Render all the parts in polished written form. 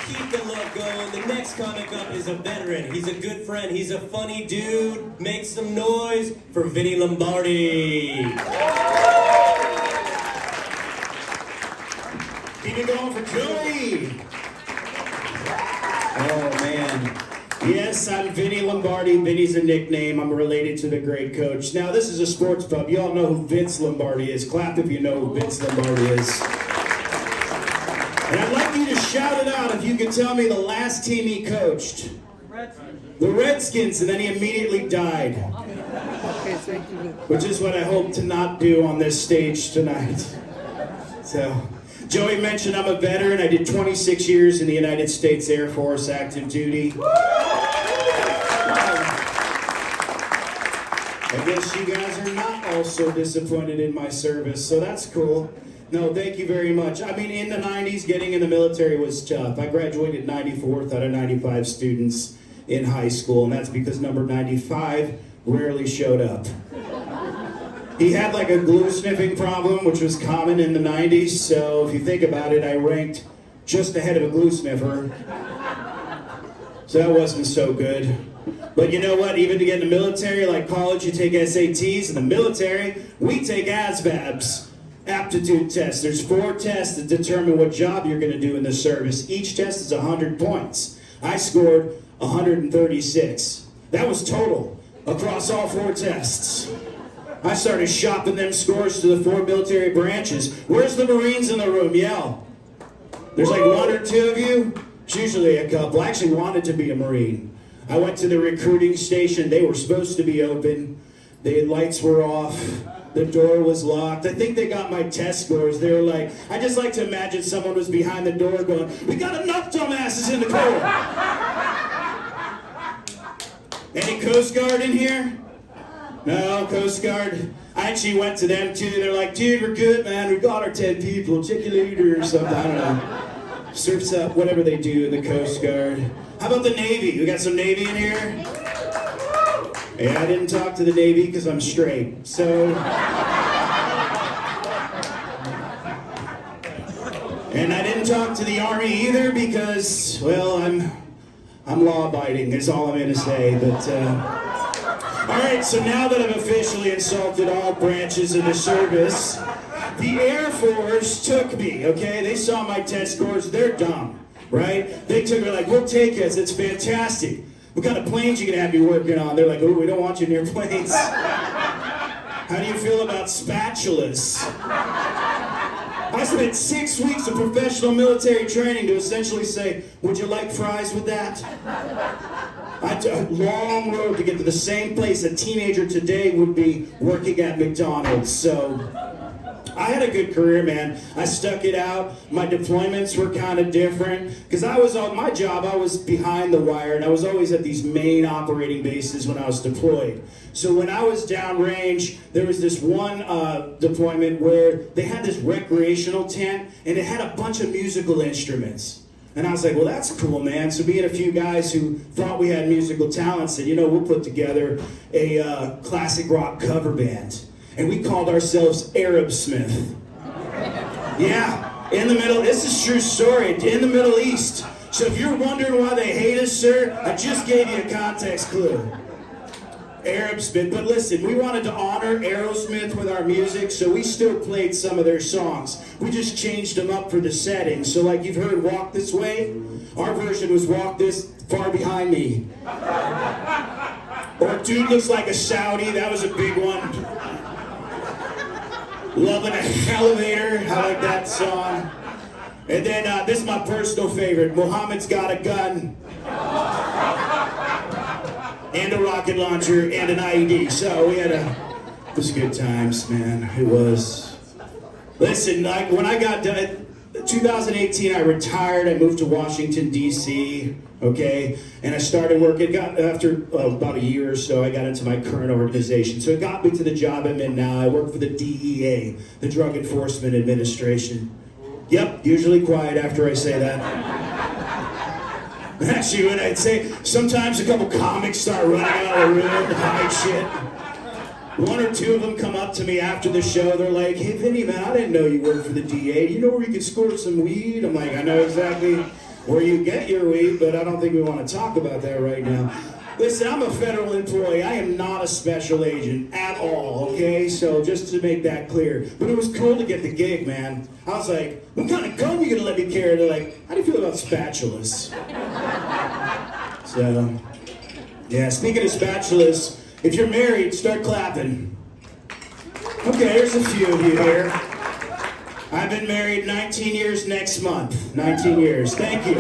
keep the love going. The next comic up is a veteran. He's a good friend. He's a funny dude. Make some noise for Vinny Lombardi. Keep it going for Joey. Oh, man. Yes, I'm Vinny Lombardi. Vinny's a nickname. I'm related to the great coach. Now, this is a sports pub. You all know who Vince Lombardi is. Clap if you know who Vince Lombardi is. And I'd like you to shout it out if you can tell me the last team he coached. The Redskins, and then he immediately died. Which is what I hope to not do on this stage tonight. So, Joey mentioned I'm a veteran. I did 26 years in the United States Air Force active duty. I guess you guys are not also disappointed in my service, so that's cool. No, thank you very much. I mean, in the 90s, getting in the military was tough. I graduated 94th out of 95 students in high school, and that's because number 95 rarely showed up. He had like a glue sniffing problem, which was common in the 90s, so if you think about it, I ranked just ahead of a glue sniffer. So that wasn't so good. But you know what? Even to get in the military, like college, you take SATs. In the military, we take ASVABs. Aptitude tests. There's 4 tests that determine what job you're going to do in the service. Each test is 100 points. I scored 136. That was total across all 4 tests. I started shopping them scores to the 4 military branches. Where's the Marines in the room? Yell. There's like 1 or 2 of you. It's usually a couple. I actually wanted to be a Marine. I went to the recruiting station. They were supposed to be open. The lights were off. The door was locked. I think they got my test scores. They were like, I just like to imagine someone was behind the door going, we got enough dumbasses in the Corps. Any Coast Guard in here? No, Coast Guard. I actually went to them too. They're like, dude, we're good, man. We got our 10 people. Check your leader or something. I don't know. Surfs up, whatever they do in the Coast Guard. How about the Navy? We got some Navy in here? Yeah, I didn't talk to the Navy because I'm straight, so. And I didn't talk to the Army either because, well, I'm law-abiding is all I'm going to say, but, all right, so now that I've officially insulted all branches of the service, the Air Force took me, okay? They saw my test scores. They're dumb, right? They took me like, we'll take us. It's fantastic. What kind of planes you gonna have me working on? They're like, oh, we don't want you near planes. How do you feel about spatulas? I spent 6 weeks of professional military training to essentially say, would you like fries with that? I took a long road to get to the same place a teenager today would be working at McDonald's, so I had a good career, man. I stuck it out. My deployments were kind of different because I was on my job. I was behind the wire, and I was always at these main operating bases when I was deployed. So when I was downrange, there was this one deployment where they had this recreational tent, and it had a bunch of musical instruments. And I was like, well, that's cool, man. So me and a few guys who thought we had musical talent said, you know, we'll put together a classic rock cover band. And we called ourselves Arab Smith. Yeah, in the middle, this is a true story, in the Middle East. So if you're wondering why they hate us, sir, I just gave you a context clue. Arab Smith, but listen, we wanted to honor Aerosmith with our music, so we still played some of their songs. We just changed them up for the setting. So like you've heard Walk This Way, our version was Walk This Far Behind Me. Or Dude Looks Like a Saudi, that was a big one. Loving an Elevator, I like that song. And then this is my personal favorite, Muhammad's Got a Gun. And a rocket launcher and an IED. So we had it was good times, man. It was. Listen, like when I got done, 2018, I retired. I moved to Washington, D.C., okay? And I started working. After about a year or so, I got into my current organization. So it got me to the job I'm in now. I work for the DEA, the Drug Enforcement Administration. Yep, usually quiet after I say that. Actually, when I'd say, sometimes a couple comics start running out of the room to hide shit. 1 or 2 of them come up to me after the show. They're like, hey, Vinny, man, I didn't know you worked for the DA. Do you know where you could score some weed? I'm like, I know exactly where you get your weed, but I don't think we want to talk about that right now. Listen, I'm a federal employee. I am not a special agent at all, okay? So just to make that clear. But it was cool to get the gig, man. I was like, what kind of gun are you going to let me carry? They're like, how do you feel about spatulas? So, yeah, speaking of spatulas, if you're married, start clapping. Okay, there's a few of you here. I've been married 19 years next month. 19 years. Thank you.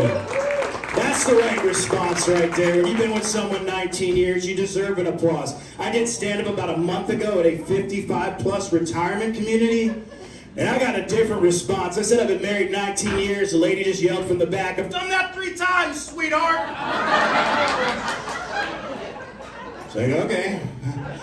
That's the right response right there. When you've been with someone 19 years, you deserve an applause. I did stand up about a month ago at a 55-plus retirement community, and I got a different response. I said I've been married 19 years. The lady just yelled from the back, I've done that 3 times, sweetheart. It's like, okay.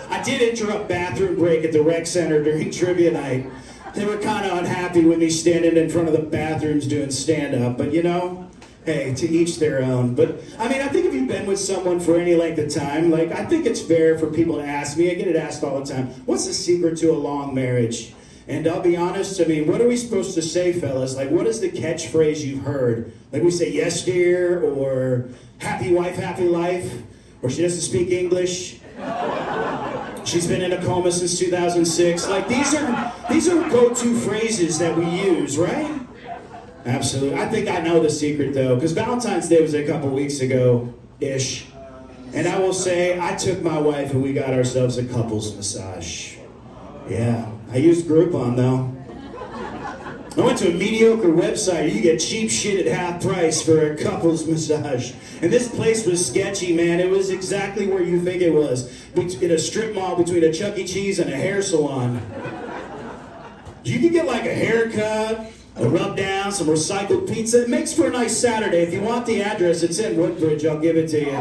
I did interrupt bathroom break at the rec center during trivia night. They were kind of unhappy with me standing in front of the bathrooms doing stand-up, but you know, hey, to each their own. But, I mean, I think if you've been with someone for any length of time, like, I think it's fair for people to ask me, I get it asked all the time, what's the secret to a long marriage? And I'll be honest, I mean, what are we supposed to say, fellas? Like, what is the catchphrase you've heard? Like, we say, yes, dear, or happy wife, happy life, or she doesn't speak English. She's been in a coma since 2006. Like, these are go-to phrases that we use, right? Absolutely. I think I know the secret, though, because Valentine's Day was a couple weeks ago-ish. And I will say, I took my wife and we got ourselves a couples massage. Yeah. I used Groupon, though. I went to a mediocre website. You get cheap shit at half price for a couples massage. And this place was sketchy, man. It was exactly where you think it was. In a strip mall between a Chuck E. Cheese and a hair salon. You could get like a haircut, a rub down, some recycled pizza. It makes for a nice Saturday. If you want the address, it's in Woodbridge. I'll give it to you.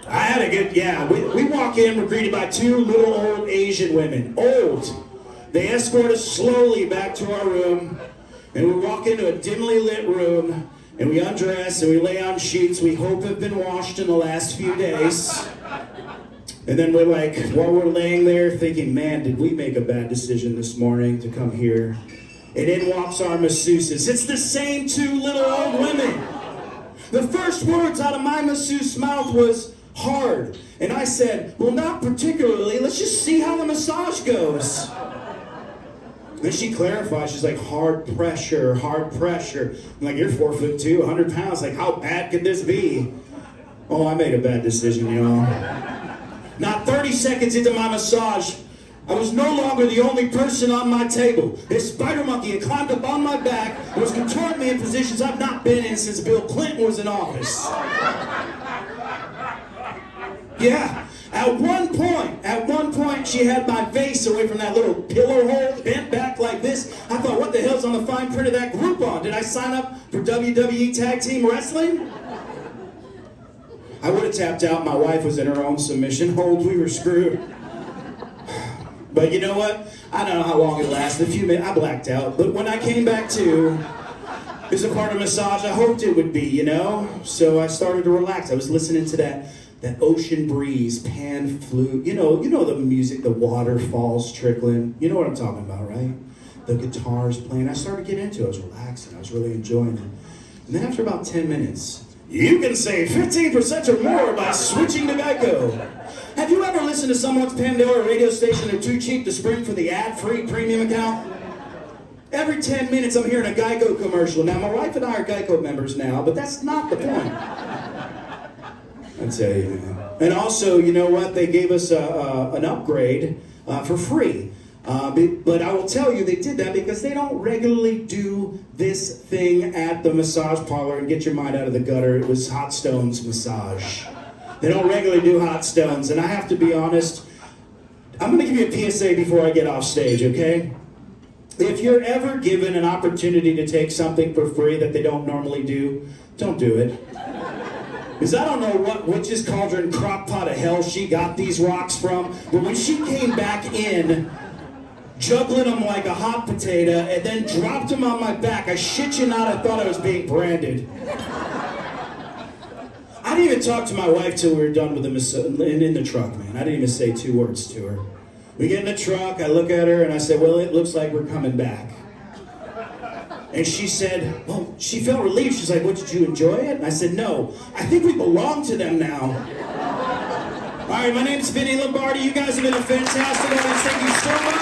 I had a good, yeah. We walk in, we're greeted by 2 little old Asian women. Old. They escort us slowly back to our room, and we walk into a dimly lit room, and we undress, and we lay on sheets we hope have been washed in the last few days. And then we're like, while we're laying there thinking, man, did we make a bad decision this morning to come here? And in walks our masseuses. It's the same 2 little old women. The first words out of my masseuse's mouth was, hard. And I said, well, not particularly. Let's just see how the massage goes. Then she clarified, she's like, hard pressure, hard pressure. I'm like, you're 4'2", 100 pounds. Like, how bad could this be? Oh, I made a bad decision, y'all. Not 30 seconds into my massage, I was no longer the only person on my table. This spider monkey had climbed up on my back and was contorting me in positions I've not been in since Bill Clinton was in office. Yeah. At one point, she had my face away from that little pillow hole, bent back like this. I thought, what the hell's on the fine print of that Groupon? Did I sign up for WWE Tag Team Wrestling? I would have tapped out. My wife was in her own submission hold. We were screwed. But you know what? I don't know how long it lasted. A few minutes. I blacked out. But when I came back to, it was a part of massage I hoped it would be, you know? So I started to relax. I was listening to that ocean breeze, pan flute, you know the music, the waterfalls trickling. You know what I'm talking about, right? The guitars playing. I started getting into it. I was relaxing. I was really enjoying it. And then after about 10 minutes, you can save 15% or more by switching to Geico. Have you ever listened to someone's Pandora radio station they're too cheap to spring for the ad-free premium account? Every 10 minutes I'm hearing a Geico commercial. Now, my wife and I are Geico members now, but that's not the point. I tell you, man. And also, you know what? They gave us an upgrade for free. But I will tell you, they did that because they don't regularly do this thing at the massage parlor and get your mind out of the gutter. It was Hot Stones massage. They don't regularly do Hot Stones. And I have to be honest, I'm going to give you a PSA before I get off stage, okay? If you're ever given an opportunity to take something for free that they don't normally do, don't do it. Because I don't know what witch's cauldron crock pot of hell she got these rocks from, but when she came back in, juggling them like a hot potato, and then dropped them on my back, I shit you not, I thought I was being branded. I didn't even talk to my wife till we were done with in the truck, man. I didn't even say 2 words to her. We get in the truck, I look at her, and I say, well, it looks like we're coming back. And she said, well, she felt relieved. She's like, what, did you enjoy it? And I said, no, I think we belong to them now. All right, my name's Vinny Lombardi. You guys have been a fantastic audience. Thank you so much.